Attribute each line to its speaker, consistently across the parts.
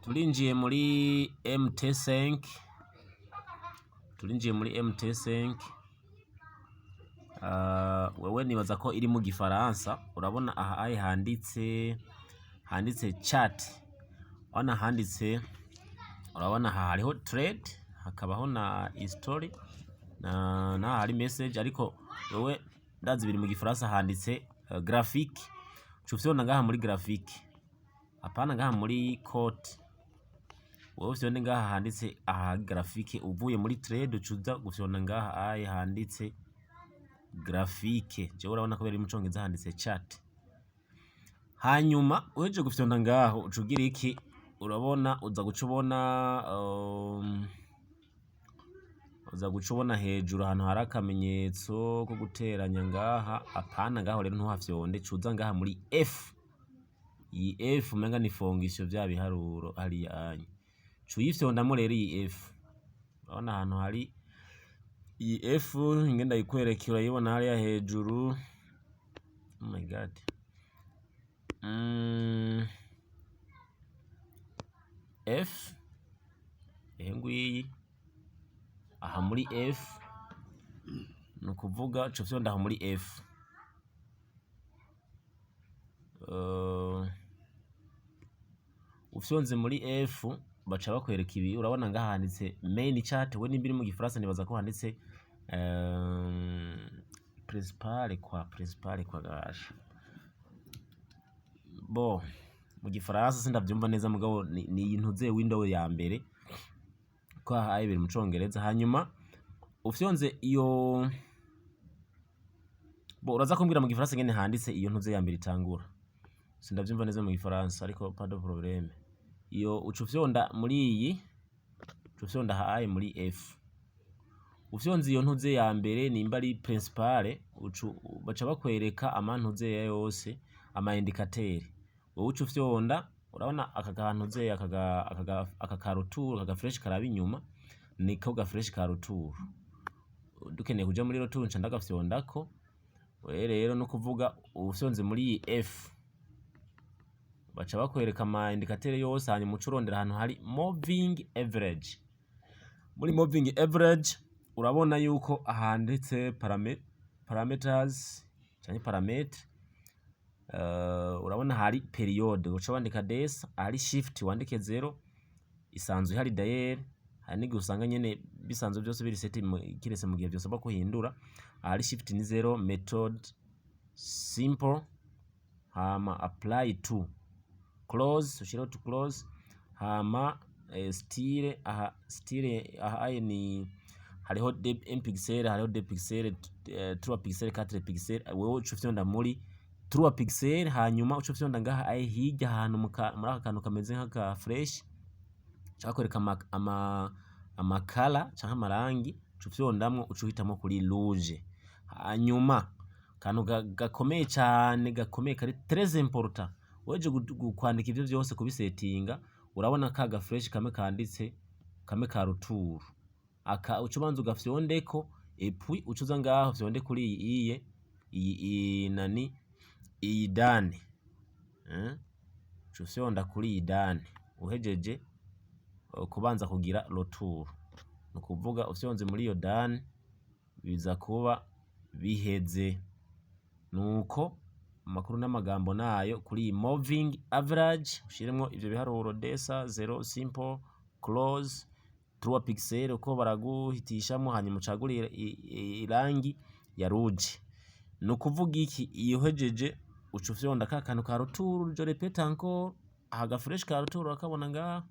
Speaker 1: turinjiye muri MT5 wewe nibaza ko iri mu gifaransa. Urabona aha handitse chat, wana handitse, urabona aha hariho trade, hakabaho na history na hari message, ariko wewe ndazi biri mu gifaransa handitse graphique. Cufyona ngaha muri graphique, apana ngaha muri code. Wowe ufyone ngaha handitse aha graphique, uvuye muri trade ucuza gufyona ngaha handitse graphique. Je urabona ko biri mu congereza handitse chat. Hanyuma uheje gufyona ngaho ucugira iki? Urabona uza gucubona hejuru ahantu hari akamenyetso ko guteranya ngaha. Apana ngaho rero ntuhafyonde, cuza ngaha muri F. Iyi F umenga ni fonction vya biharuro hari anye. Cuyifyondamo rero iyi F. Urabona ahantu hari iyi F, ngenda yikwereka, urayibona hariya hejuru. Oh my god. F nguyi aha muri F, nukuvuga cufyonda aha muri F. Ufyonze muri F baca bakwereka ibi. Urabona ngaha handitse main chat. We nimbiri mu gifaransa nibaza ko handitse principal kwa garage. Bo mu gifaransa sindavyumva neza, mugabo ni intuze window ya mbere ko aha biri mu congereza. Hanyuma ufyonze iyo, bo uraza kumbwira mu gifaransa ngene handitse iyo ntuze ya mbere itangura. Sindavyumva neza mu gifaransa, ariko pas de problème. Iyo ucufyonda muri iyi, ucufyonda aha muri F. Ufyonze iyo ntuze ya mbere nimba ari principal, baca bakwereka amantuze yose, ama indicateur. Wowe ucufyonda, urabona aka kantuze aka karutur, aka fresh karaba inyuma, niko ga fresh karutur. Dukeneye kuja muri rotur nca ndagafyondako. We rero no kuvuga ufyonze muri iyi F, baca bakwereka ama indicateur yose. Hanyuma ucurondera ahantu hari moving average. Muri moving average urabona yuko ahanditse parameters cyane parametre. Urabona hari periode, uca wandika des, hari shift wandike 0, isanzwe hari dial, hari nigi usanga nyene bisanzwe byose biri set kirese mu gihe byose bakuhindura. Hari shift ni 0, method simple, hama apply to close, ushira to close, hama style. Aha style aha ni hariho un pixel, hariho 2 pixel, 3 pixel, 4 pixel. Wewe ucufyonda muri 3 pixel. Hanyuma ucufyonda ngaha hirya ahantu muri aka kantu kameze nk'aka fresh, cyakwereka amakala canke amarangi. Ucufyondamwo ucuhitamo kuri rouge. Hanyuma kantu gakomeye cyane, gakomeye kari très important, weje kwandika ivyo byose kubisetinga. Urabona ka fresh kame kanditse kame ka retour, aka ucubanza ugafyondeko, epuis ucuza ngaho fyonde kuri iyi nani iyi dane. Cufyonda kuri iyi dane. Uhejeje kubanza kugira retour, nukuvuga ufyonze muri iyo dane biza kuba biheze. Nuko amakuru n'amagambo nayo kuri iyi moving average. Ushiremo ivyo biharuro desa 0, simple, close, 3 pixel uko baraguhitishamo. Hanyuma ucagurira irangi ya rouge. Nukuvuga iki? Iyo uhejeje ucufyonda ka kantu ka retour. Je répète encore, aga fresh ka retour akabona ngaha,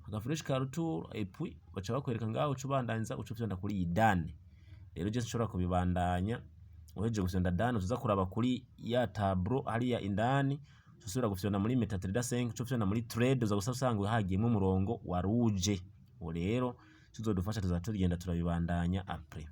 Speaker 1: aga fresh ka retour, et puis baca bakwereka ngaho ucubandanza ucufyonda kuri iyi dane. Rero je nshobora kubibandanya. Uhejeje gufyonda dane uza kuraba kuri ya tableau hariya indani, usubira gufyonda muri MetaTrader 5, ucufyonda muri trade uza gusanga hagiyemo umurongo wa rouge. Ubu rero tuzodufasha tuzatugenda turabibandanya après.